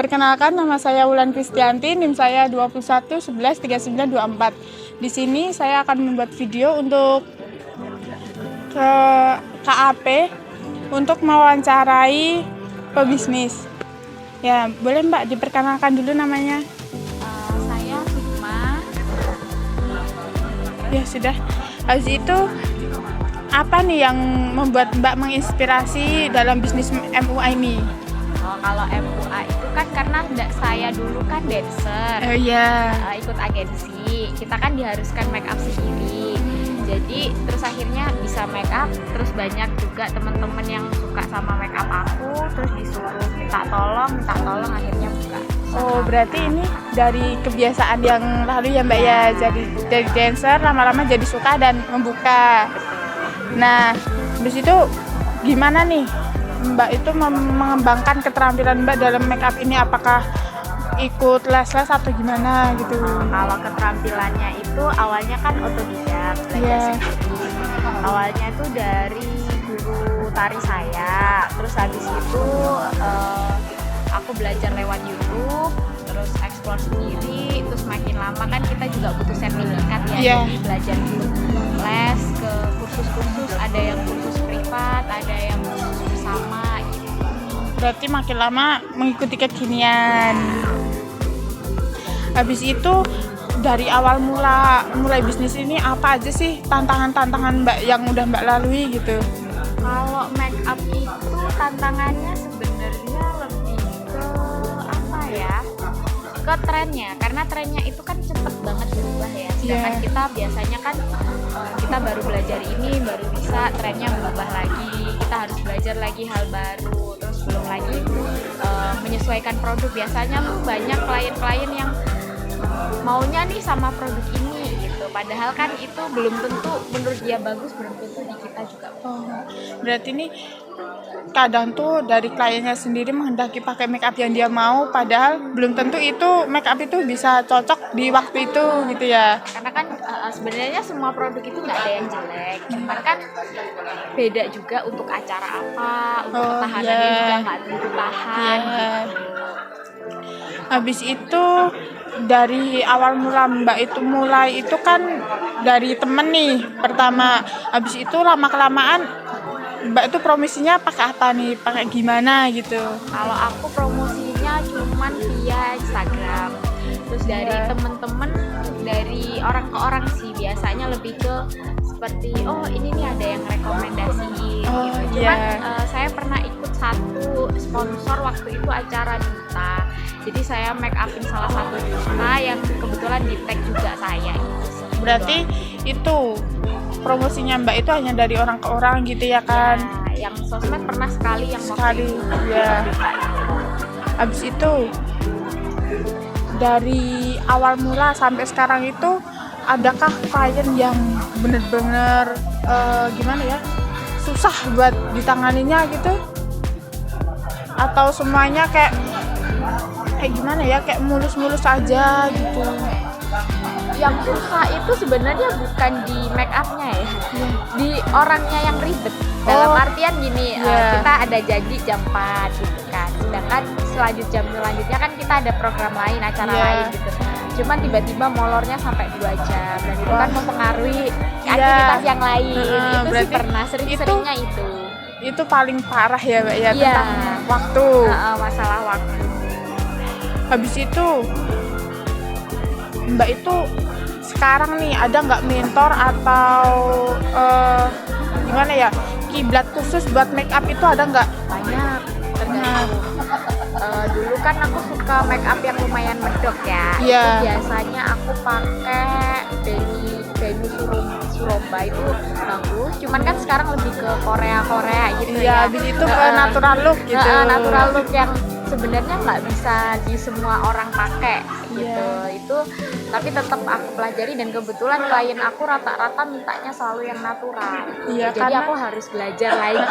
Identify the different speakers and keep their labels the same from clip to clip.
Speaker 1: Perkenalkan, nama saya Wulan Kristianti, NIM saya 21113924. Di sini saya akan membuat video untuk ke KAP untuk mewawancarai pebisnis. Ya, boleh Mbak diperkenalkan dulu namanya.
Speaker 2: Saya Hikmah.
Speaker 1: Ya sudah. Habis itu apa nih yang membuat Mbak menginspirasi dalam bisnis MUA ini?
Speaker 2: Kalau MUA itu kan karena saya dulu kan dancer,
Speaker 1: Oh iya.
Speaker 2: ikut agensi. Kita kan diharuskan make up sendiri. Jadi terus akhirnya bisa make up. Terus banyak juga teman-teman yang suka sama make up aku. Terus disuruh minta tolong akhirnya buka.
Speaker 1: Oh, berarti ini dari kebiasaan yang lalu ya Mbak ya. Jadi dari dancer lama-lama jadi suka dan membuka. Nah, habis itu gimana nih Mbak itu mengembangkan keterampilan Mbak dalam make up ini? Apakah ikut les-les atau gimana gitu?
Speaker 2: Kalau keterampilannya itu awalnya kan otodidak, belajar sendiri. Awalnya itu dari guru tari saya. Terus habis itu aku belajar lewat YouTube, terus eksplor sendiri. Terus makin lama kan kita juga butuh sertifikat ya. Jadi belajar les ke kursus-kursus, ada yang kursus privat, ada yang kursus bersama gitu.
Speaker 1: Berarti makin lama mengikuti kekinian. Habis itu dari awal mulai bisnis ini apa aja sih tantangan-tantangan Mbak yang udah Mbak lalui gitu?
Speaker 2: Kalau make up itu tantangannya sebenarnya lebih ke apa ya? Ke trennya, karena trennya itu kan cepet banget berubah ya. Sedangkan kita biasanya kan kita baru belajar ini, baru bisa trennya berubah lagi. Kita harus belajar lagi hal baru. Terus belum lagi menyesuaikan produk. Biasanya tuh banyak klien-klien yang maunya nih sama produk ini gitu. Padahal kan itu belum tentu menurut dia bagus, belum tentu di kita juga.
Speaker 1: Berarti ini kadang tuh dari kliennya sendiri menghendaki pakai make up yang dia mau, padahal belum tentu itu make up itu bisa cocok di waktu itu gitu ya.
Speaker 2: Karena kan sebenarnya semua produk itu nggak ada yang jelek, cuman kan beda juga untuk acara apa, untuk ketahanannya juga nggak tentu tahan.
Speaker 1: Habis itu dari awal mula Mbak itu mulai itu kan dari temen nih pertama. Habis itu lama-kelamaan Mbak itu promosinya pakai apa nih? Pakai gimana gitu?
Speaker 2: Kalau aku promosinya cuman via Instagram. Terus dari temen-temen, dari orang ke orang sih, biasanya lebih ke seperti ini nih ada yang rekomendasiin gitu. Cuman saya pernah ikut satu sponsor waktu itu acara duta. Jadi saya make upin salah satu duta yang kebetulan di tag juga saya.
Speaker 1: Berarti itu promosinya Mbak itu hanya dari orang ke orang gitu ya kan?
Speaker 2: Ya, yang sosmed pernah sekali yang
Speaker 1: sekali ya. Habis itu dari awal mula sampai sekarang itu adakah klien yang bener-bener gimana ya susah buat ditanganinya gitu? Atau semuanya kayak gimana ya, kayak mulus-mulus aja gitu?
Speaker 2: Yang susah itu sebenarnya bukan di make upnya ya, di orangnya yang ribet. Dalam artian gini, kita ada janji jam 4 gitu kan, sedangkan selanjutnya kan kita ada program lain, acara lain gitu. Cuman tiba-tiba molornya sampai 2 jam dan itu kan mempengaruhi aktivitas yang lain. Itu berarti sih pernah sering-seringnya
Speaker 1: itu paling parah ya Mbak ya, tentang waktu.
Speaker 2: Masalah waktu.
Speaker 1: Habis itu Mbak itu sekarang nih ada nggak mentor atau gimana ya, kiblat khusus buat make up itu ada nggak?
Speaker 2: Banyak, tergantung. Dulu kan aku suka make up yang lumayan medok ya. Itu biasanya aku pakai Benny Suromba itu bagus. Cuman kan sekarang lebih ke Korea gitu ya.
Speaker 1: Habis itu ke natural look gitu.
Speaker 2: Natural look yang sebenarnya nggak bisa di semua orang pakai gitu. Itu tapi tetap aku pelajari dan kebetulan klien aku rata-rata mintanya selalu yang natural. Jadi aku harus belajar lagi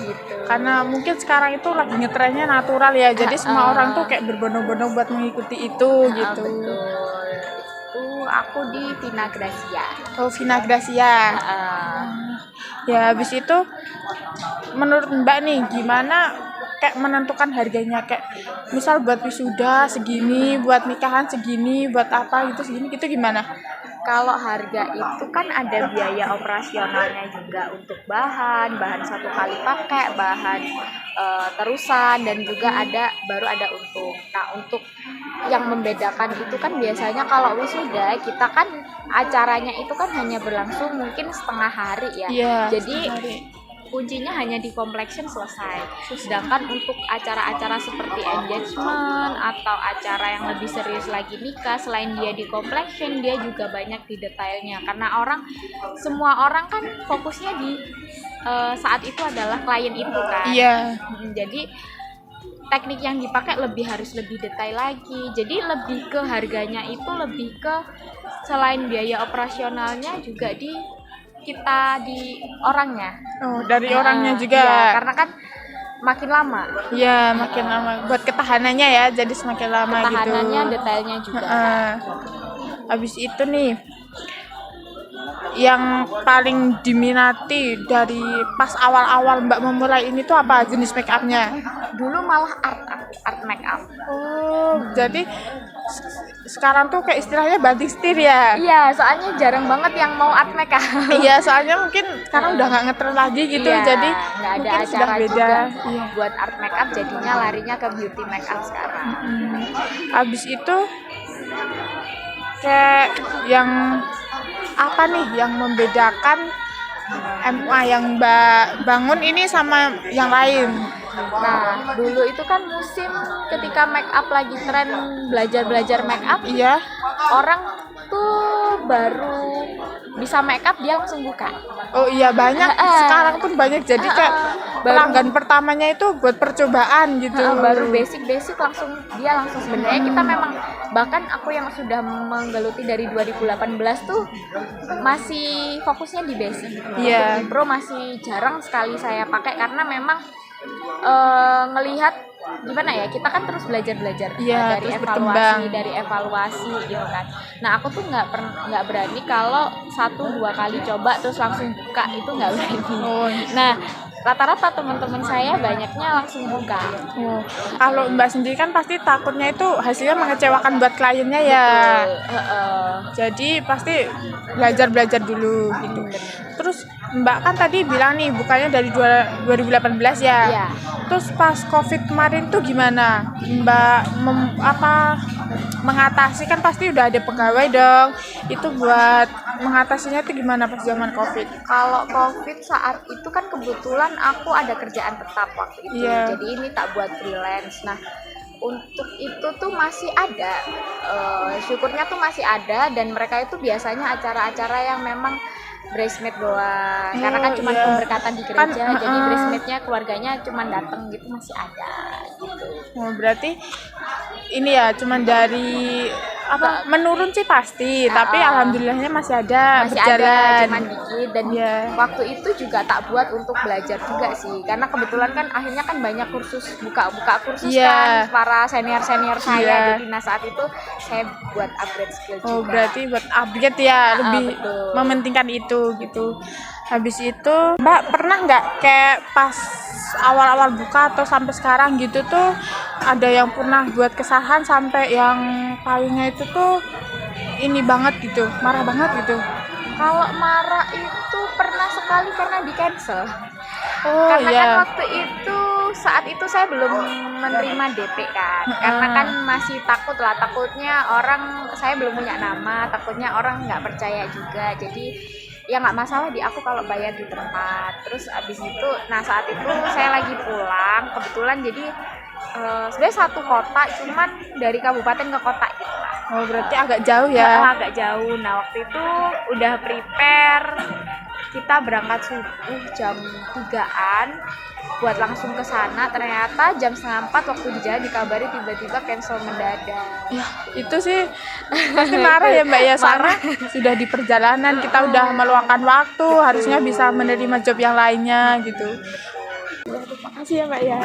Speaker 2: gitu.
Speaker 1: Karena mungkin sekarang itu lagi ngetrennya natural ya. Jadi semua orang tuh kayak berbondong-bondong buat mengikuti itu gitu.
Speaker 2: Betul. Itu aku di Vina Gracia.
Speaker 1: Oh, Vina Gracia. Ya habis itu menurut Mbak nih gimana kayak menentukan harganya, kayak misal buat wisuda segini, buat nikahan segini, buat apa gitu segini, gitu gimana?
Speaker 2: Kalau harga itu kan ada biaya operasionalnya juga untuk bahan satu kali pakai, bahan terusan, dan juga baru ada untung. Nah, untuk yang membedakan itu kan biasanya kalau wisuda kita kan acaranya itu kan hanya berlangsung mungkin setengah hari ya.
Speaker 1: Iya,
Speaker 2: Jadi
Speaker 1: setengah hari.
Speaker 2: kuncinya hanya di completion selesai. Sedangkan untuk acara-acara seperti engagement atau acara yang lebih serius lagi nikah, selain dia di completion, dia juga banyak di detailnya. Karena semua orang kan fokusnya di saat itu adalah klien itu kan.
Speaker 1: Iya.
Speaker 2: Jadi teknik yang dipakai harus lebih detail lagi. Jadi lebih ke harganya itu lebih ke selain biaya operasionalnya juga di orangnya.
Speaker 1: Oh, dari orangnya juga.
Speaker 2: Iya, karena kan makin lama.
Speaker 1: Iya, makin lama. Buat ketahanannya ya, jadi semakin lama gitu.
Speaker 2: Ketahanannya, detailnya juga.
Speaker 1: Habis itu nih, yang paling diminati dari pas awal-awal Mbak memulai ini tuh apa jenis make up-nya?
Speaker 2: Dulu malah art make up.
Speaker 1: Oh, jadi sekarang tuh kayak istilahnya banting setir ya?
Speaker 2: Iya, soalnya jarang banget yang mau art make up.
Speaker 1: Iya, soalnya mungkin sekarang udah nggak ngetren lagi gitu,
Speaker 2: Iya,
Speaker 1: jadi
Speaker 2: nggak ada
Speaker 1: mungkin sudah
Speaker 2: acara
Speaker 1: beda.
Speaker 2: juga
Speaker 1: Iya.
Speaker 2: buat art make up, jadinya larinya ke beauty make up sekarang.
Speaker 1: Habis itu kayak yang apa nih yang membedakan MUA yang Mbak bangun ini sama yang lain?
Speaker 2: Nah, dulu itu kan musim ketika make up lagi tren belajar make up,
Speaker 1: Iya.
Speaker 2: orang tuh baru bisa make up dia langsung buka.
Speaker 1: Oh iya, banyak sekarang pun banyak, jadi kayak pelanggan pertamanya itu buat percobaan gitu.
Speaker 2: Baru basic langsung sebenarnya kita memang, bahkan aku yang sudah menggeluti dari 2018 tuh masih fokusnya di basic.
Speaker 1: Iya.
Speaker 2: Untuk di pro masih jarang sekali saya pakai karena memang ngelihat gimana ya, kita kan terus belajar
Speaker 1: Iya,
Speaker 2: dari
Speaker 1: terus berkembang.
Speaker 2: evaluasi gitu kan. Nah, aku tuh nggak berani kalau 1-2 kali coba terus langsung buka, itu nggak berani.
Speaker 1: Oh.
Speaker 2: Nah, rata-rata teman-teman saya banyaknya langsung buka.
Speaker 1: Oh. Kalau Mbak sendiri kan pasti takutnya itu hasilnya mengecewakan buat kliennya ya. Jadi pasti belajar dulu gitu. Menurut Mbak kan tadi bilang nih bukanya dari 2018 ya.
Speaker 2: Iya.
Speaker 1: Terus pas Covid kemarin tuh gimana? Mbak mengatasi, kan pasti udah ada pegawai dong. Itu buat mengatasinya tuh gimana pas zaman Covid?
Speaker 2: Kalau Covid saat itu kan kebetulan aku ada kerjaan tetap waktu itu.
Speaker 1: Iya.
Speaker 2: Jadi ini tak buat freelance. Nah, untuk itu tuh masih ada, syukurnya tuh masih ada, dan mereka itu biasanya acara-acara yang memang bridesmaid doang, karena kan cuma
Speaker 1: iya.
Speaker 2: pemberkatan di gereja,
Speaker 1: Kan,
Speaker 2: jadi bridesmaidnya keluarganya cuma datang gitu, masih ada gitu.
Speaker 1: Oh, berarti ini ya cuman dari menurun sih pasti, tapi alhamdulillahnya masih ada,
Speaker 2: Masih
Speaker 1: berjalan.
Speaker 2: ada, cuman dikit, dan
Speaker 1: Iya.
Speaker 2: waktu itu juga tak buat untuk belajar juga sih, karena kebetulan kan akhirnya kan banyak kursus, buka kursus
Speaker 1: Iya.
Speaker 2: kan para senior
Speaker 1: Iya.
Speaker 2: saya. Jadi nah saat itu saya buat upgrade skill juga.
Speaker 1: Oh, berarti buat upgrade ya, lebih
Speaker 2: betul.
Speaker 1: mementingkan itu gitu. Habis itu Mbak pernah nggak kayak pas awal-awal buka atau sampai sekarang gitu tuh ada yang pernah buat kesalahan sampai yang payungnya itu tuh ini banget gitu, marah banget gitu?
Speaker 2: Kalau marah itu pernah sekali karena di cancel.
Speaker 1: Oh
Speaker 2: Karena
Speaker 1: iya.
Speaker 2: kan waktu itu, saat itu saya belum menerima DP kan, karena kan masih takutnya saya belum punya nama, takutnya orang nggak percaya juga, jadi ya nggak masalah di aku kalau bayar di tempat. Terus abis itu, nah saat itu saya lagi pulang kebetulan, jadi sebenarnya satu kota, cuman dari kabupaten ke kota gitu lah.
Speaker 1: Oh, berarti agak jauh ya.
Speaker 2: Agak jauh. Nah waktu itu udah prepare, kita berangkat subuh jam 3-an buat langsung ke sana. Ternyata jam 3:30 waktu di jalan dikabari tiba-tiba cancel mendadak.
Speaker 1: Ya, itu sih pasti marah ya Mbak ya, soalnya sudah di perjalanan, kita udah meluangkan waktu, harusnya bisa menerima job yang lainnya gitu. Ya, terima kasih ya Mbak ya.